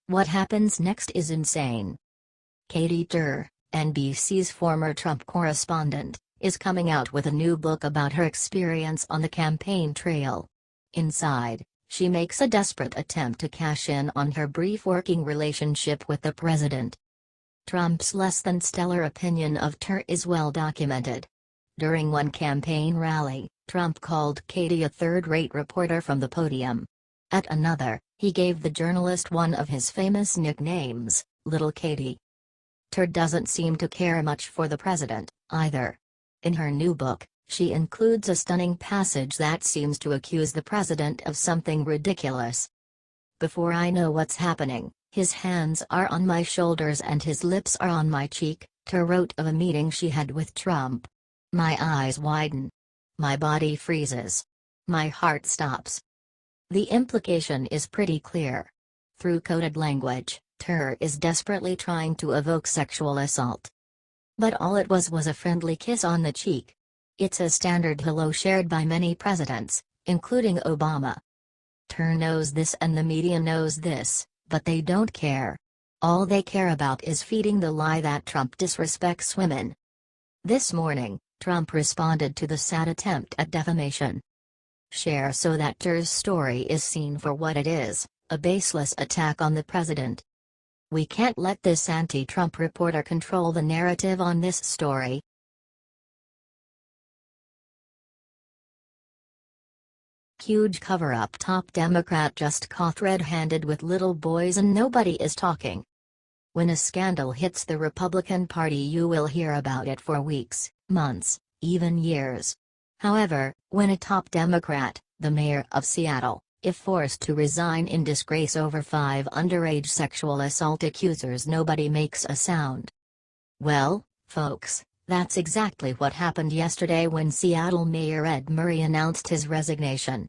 What happens next is insane. Katy Turs, NBC's former Trump correspondent, is coming out with a new book about her experience on the campaign trail. Inside, she makes a desperate attempt to cash in on her brief working relationship with the president. Trump's less-than-stellar opinion of Turs is well documented. During one campaign rally, Trump called Katy a third-rate reporter from the podium. At another, he gave the journalist one of his famous nicknames, Little Katy. Turs doesn't seem to care much for the president, either. In her new book, she includes a stunning passage that seems to accuse the president of something ridiculous. "Before I know what's happening, his hands are on my shoulders and his lips are on my cheek," Turs wrote of a meeting she had with Trump. "My eyes widen. My body freezes. My heart stops." The implication is pretty clear. Through coded language, Turs is desperately trying to evoke sexual assault. But all it was a friendly kiss on the cheek. It's a standard hello shared by many presidents, including Obama. Turs knows this and the media knows this, but they don't care. All they care about is feeding the lie that Trump disrespects women. This morning, Trump responded to the sad attempt at defamation. Share so that Turs' story is seen for what it is, a baseless attack on the president. "We can't let this anti-Trump reporter control the narrative on this story." Huge cover-up. Top Democrat just caught red-handed with little boys and nobody is talking. When a scandal hits the Republican Party, you will hear about it for weeks, months, even years. However, when a top Democrat, the mayor of Seattle, is forced to resign in disgrace over 5 underage sexual assault accusers, nobody makes a sound. Well, folks, that's exactly what happened yesterday when Seattle Mayor Ed Murray announced his resignation.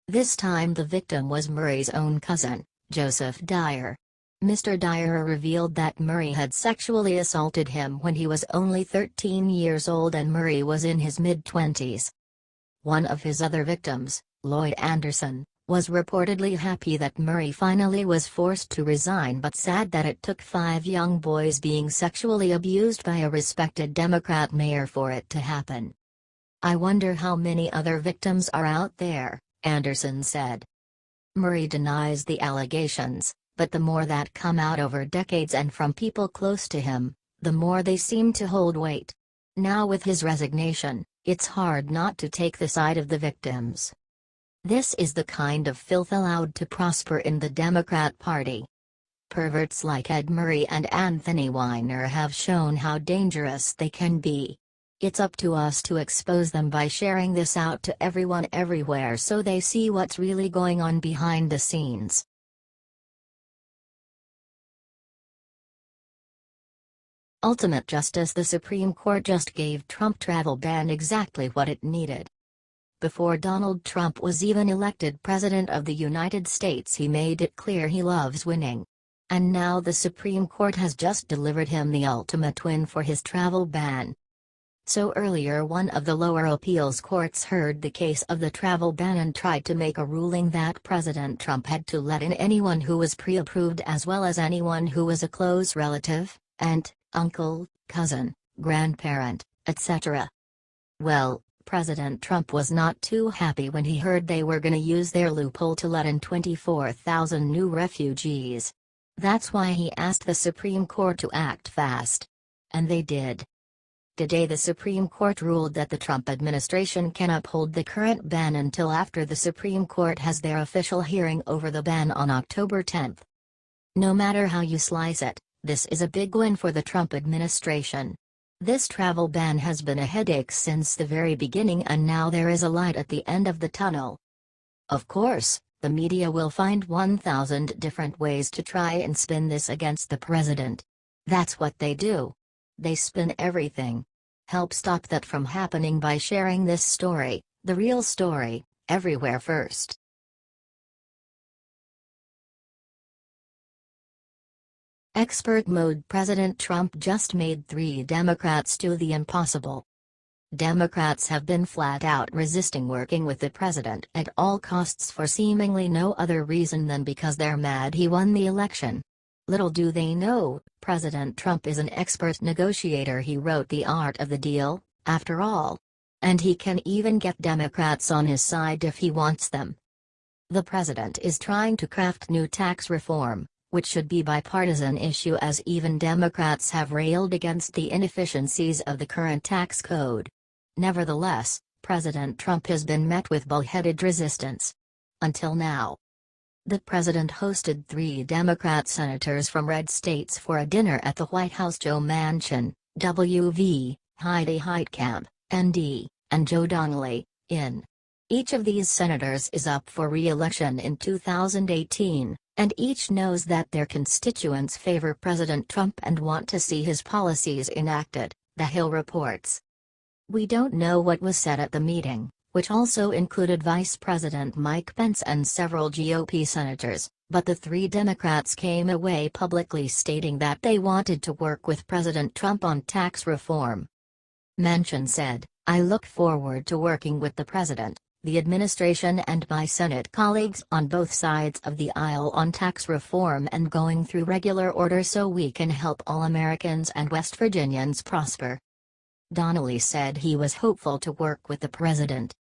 This time the victim was Murray's own cousin, Joseph Dyer. Mr. Dyer revealed that Murray had sexually assaulted him when he was only 13 years old and Murray was in his mid-20s. One of his other victims, Lloyd Anderson, was reportedly happy that Murray finally was forced to resign but sad that it took 5 young boys being sexually abused by a respected Democrat mayor for it to happen. "I wonder how many other victims are out there," Anderson said. Murray denies the allegations, but the more that come out over decades and from people close to him, the more they seem to hold weight. Now with his resignation, it's hard not to take the side of the victims. This is the kind of filth allowed to prosper in the Democrat Party. Perverts like Ed Murray and Anthony Weiner have shown how dangerous they can be. It's up to us to expose them by sharing this out to everyone everywhere so they see what's really going on behind the scenes. Ultimate justice. The Supreme Court just gave Trump travel ban exactly what it needed. Before Donald Trump was even elected President of the United States, he made it clear he loves winning. And now the Supreme Court has just delivered him the ultimate win for his travel ban. So earlier one of the lower appeals courts heard the case of the travel ban and tried to make a ruling that President Trump had to let in anyone who was pre-approved as well as anyone who was a close relative, aunt, uncle, cousin, grandparent, etc. Well, President Trump was not too happy when he heard they were gonna use their loophole to let in 24,000 new refugees. That's why he asked the Supreme Court to act fast. And they did. Today the Supreme Court ruled that the Trump administration can uphold the current ban until after the Supreme Court has their official hearing over the ban on October 10. No matter how you slice it, this is a big win for the Trump administration. This travel ban has been a headache since the very beginning and now there is a light at the end of the tunnel. Of course, the media will find 1,000 different ways to try and spin this against the president. That's what they do. They spin everything. Help stop that from happening by sharing this story, the real story, everywhere first. Expert mode. President Trump just made 3 Democrats do the impossible. Democrats have been flat out resisting working with the president at all costs for seemingly no other reason than because they're mad he won the election. Little do they know, President Trump is an expert negotiator. He wrote The Art of the Deal, after all. And he can even get Democrats on his side if he wants them. The president is trying to craft new tax reform, which should be a bipartisan issue, as even Democrats have railed against the inefficiencies of the current tax code. Nevertheless, President Trump has been met with bullheaded resistance. Until now. The president hosted 3 Democrat senators from red states for a dinner at the White House: Joe Manchin, W.V., Heidi Heitkamp, ND, and Joe Donnelly, in. Each of these senators is up for re-election in 2018, and each knows that their constituents favor President Trump and want to see his policies enacted, The Hill reports. We don't know what was said at the meeting, which also included Vice President Mike Pence and several GOP senators, but the 3 Democrats came away publicly stating that they wanted to work with President Trump on tax reform. Manchin said, "I look forward to working with the president, the administration and my Senate colleagues on both sides of the aisle on tax reform and going through regular order so we can help all Americans and West Virginians prosper." Donnelly said he was hopeful to work with the president.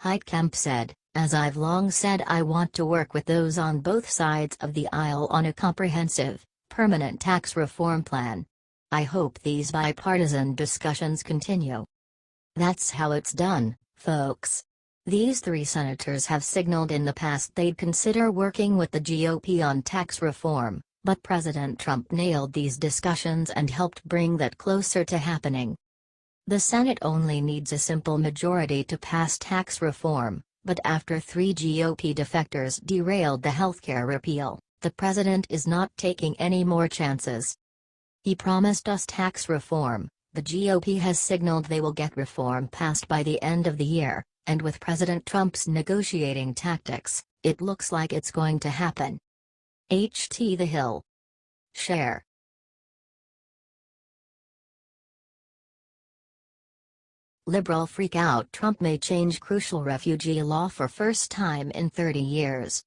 Heitkamp said, "As I've long said, I want to work with those on both sides of the aisle on a comprehensive, permanent tax reform plan. I hope these bipartisan discussions continue." That's how it's done, folks. These 3 senators have signaled in the past they'd consider working with the GOP on tax reform, but President Trump nailed these discussions and helped bring that closer to happening. The Senate only needs a simple majority to pass tax reform, but after 3 GOP defectors derailed the healthcare repeal, the president is not taking any more chances. He promised us tax reform. The GOP has signaled they will get reform passed by the end of the year, and with President Trump's negotiating tactics, it looks like it's going to happen. HT The Hill. Share. Liberal freak out: Trump may change crucial refugee law for first time in 30 years.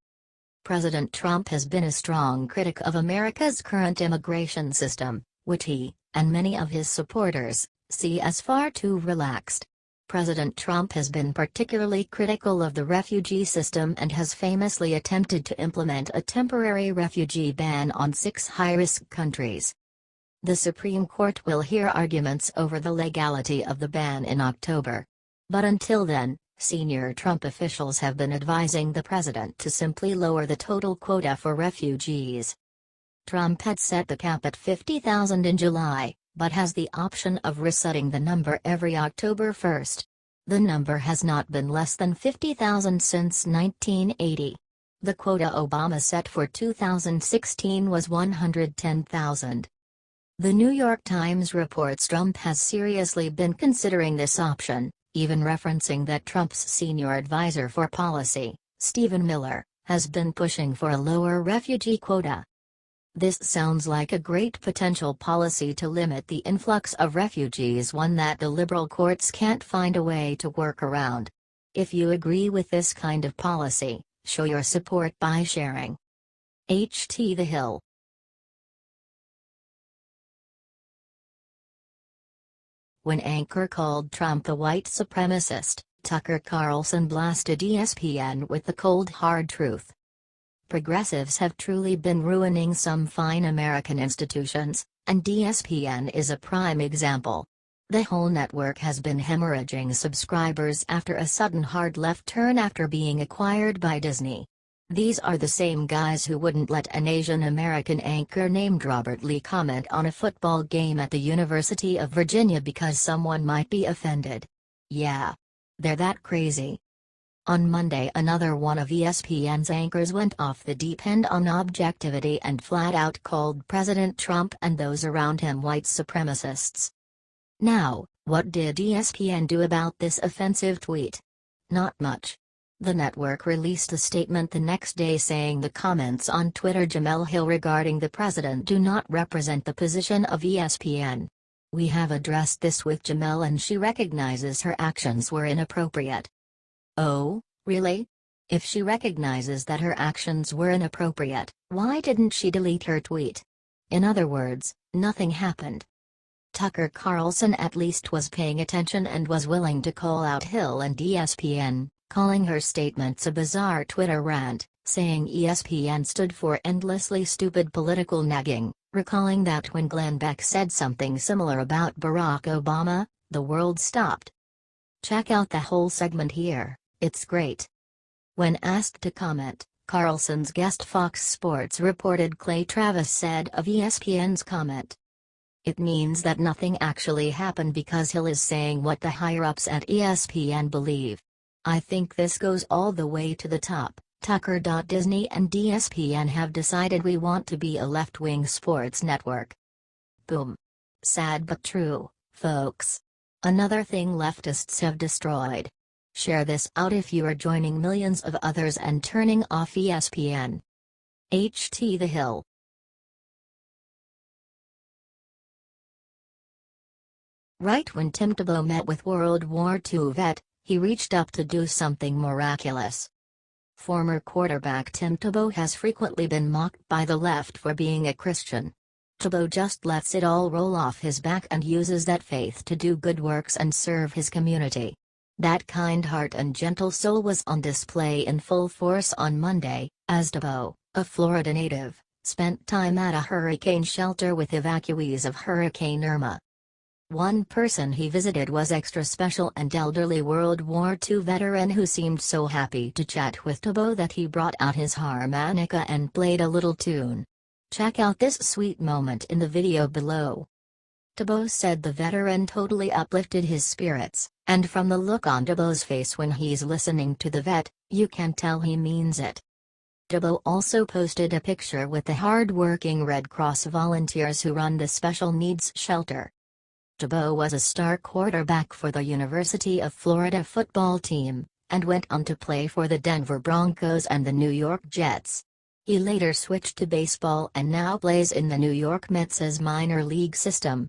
President Trump has been a strong critic of America's current immigration system, which he, and many of his supporters, see as far too relaxed. President Trump has been particularly critical of the refugee system and has famously attempted to implement a temporary refugee ban on 6 high-risk countries. The Supreme Court will hear arguments over the legality of the ban in October. But until then, senior Trump officials have been advising the president to simply lower the total quota for refugees. Trump had set the cap at 50,000 in July, but has the option of resetting the number every October 1. The number has not been less than 50,000 since 1980. The quota Obama set for 2016 was 110,000. The New York Times reports Trump has seriously been considering this option, even referencing that Trump's senior advisor for policy, Stephen Miller, has been pushing for a lower refugee quota. This sounds like a great potential policy to limit the influx of refugees, one that the liberal courts can't find a way to work around. If you agree with this kind of policy, show your support by sharing. HT The Hill. When anchor called Trump a white supremacist, Tucker Carlson blasted ESPN with the cold hard truth. Progressives have truly been ruining some fine American institutions, and ESPN is a prime example. The whole network has been hemorrhaging subscribers after a sudden hard left turn after being acquired by Disney. These are the same guys who wouldn't let an Asian American anchor named Robert Lee comment on a football game at the University of Virginia because someone might be offended. Yeah. They're that crazy. On Monday, another one of ESPN's anchors went off the deep end on objectivity and flat out called President Trump and those around him white supremacists. Now, what did ESPN do about this offensive tweet? Not much. The network released a statement the next day saying the comments on Twitter Jemele Hill regarding the president do not represent the position of ESPN. We have addressed this with Jamel and she recognizes her actions were inappropriate. Oh, really? If she recognizes that her actions were inappropriate, why didn't she delete her tweet? In other words, nothing happened. Tucker Carlson at least was paying attention and was willing to call out Hill and ESPN, calling her statements a bizarre Twitter rant, saying ESPN stood for endlessly stupid political nagging, recalling that when Glenn Beck said something similar about Barack Obama, the world stopped. Check out the whole segment here, it's great. When asked to comment, Carlson's guest Fox Sports reported Clay Travis said of ESPN's comment, "It means that nothing actually happened because Hill is saying what the higher-ups at ESPN believe. I think this goes all the way to the top. Tucker. Disney and ESPN have decided we want to be a left-wing sports network." Boom. Sad but true, folks. Another thing leftists have destroyed. Share this out if you are joining millions of others and turning off ESPN. The Hill. Right when Tim Tebow met with World War II vet, he reached up to do something miraculous. Former quarterback Tim Tebow has frequently been mocked by the left for being a Christian. Tebow just lets it all roll off his back and uses that faith to do good works and serve his community. That kind heart and gentle soul was on display in full force on Monday, as Tebow, a Florida native, spent time at a hurricane shelter with evacuees of Hurricane Irma. One person he visited was extra special and elderly World War II veteran who seemed so happy to chat with Tebow that he brought out his harmonica and played a little tune. Check out this sweet moment in the video below. Tebow said the veteran totally uplifted his spirits, and from the look on Tebow's face when he's listening to the vet, you can tell he means it. Tebow also posted a picture with the hard-working Red Cross volunteers who run the special needs shelter. Tebow was a star quarterback for the University of Florida football team, and went on to play for the Denver Broncos and the New York Jets. He later switched to baseball and now plays in the New York Mets' minor league system.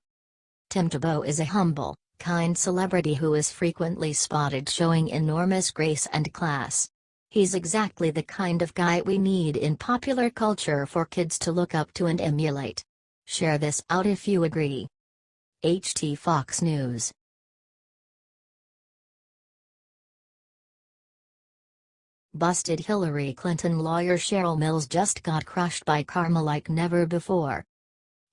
Tim Tebow is a humble, kind celebrity who is frequently spotted showing enormous grace and class. He's exactly the kind of guy we need in popular culture for kids to look up to and emulate. Share this out if you agree. Fox News. Busted Hillary Clinton lawyer Cheryl Mills just got crushed by karma like never before.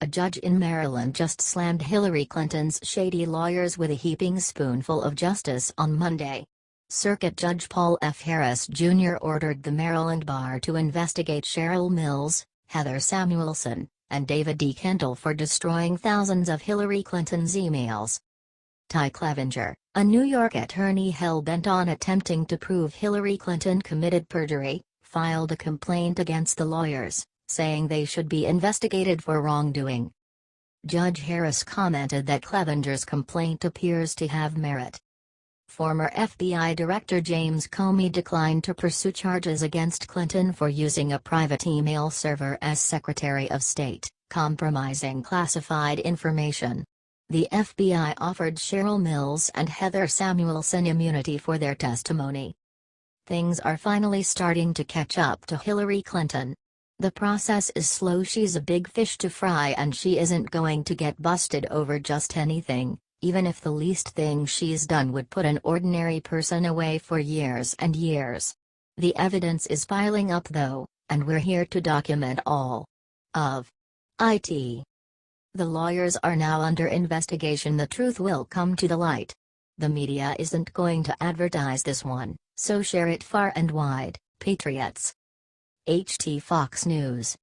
A judge in Maryland just slammed Hillary Clinton's shady lawyers with a heaping spoonful of justice on Monday. Circuit Judge Paul F. Harris Jr. ordered the Maryland bar to investigate Cheryl Mills, Heather Samuelson, and David D. Kendall for destroying thousands of Hillary Clinton's emails. Ty Clevenger, a New York attorney hell-bent on attempting to prove Hillary Clinton committed perjury, filed a complaint against the lawyers, saying they should be investigated for wrongdoing. Judge Harris commented that Clevenger's complaint appears to have merit. Former FBI Director James Comey declined to pursue charges against Clinton for using a private email server as Secretary of State, compromising classified information. The FBI offered Cheryl Mills and Heather Samuelson immunity for their testimony. Things are finally starting to catch up to Hillary Clinton. The process is slow. She's a big fish to fry and she isn't going to get busted over just anything, even if the least thing she's done would put an ordinary person away for years and years. The evidence is piling up though, and we're here to document all of it. The lawyers are now under investigation. The truth will come to the light. The media isn't going to advertise this one, so share it far and wide, patriots. Fox News.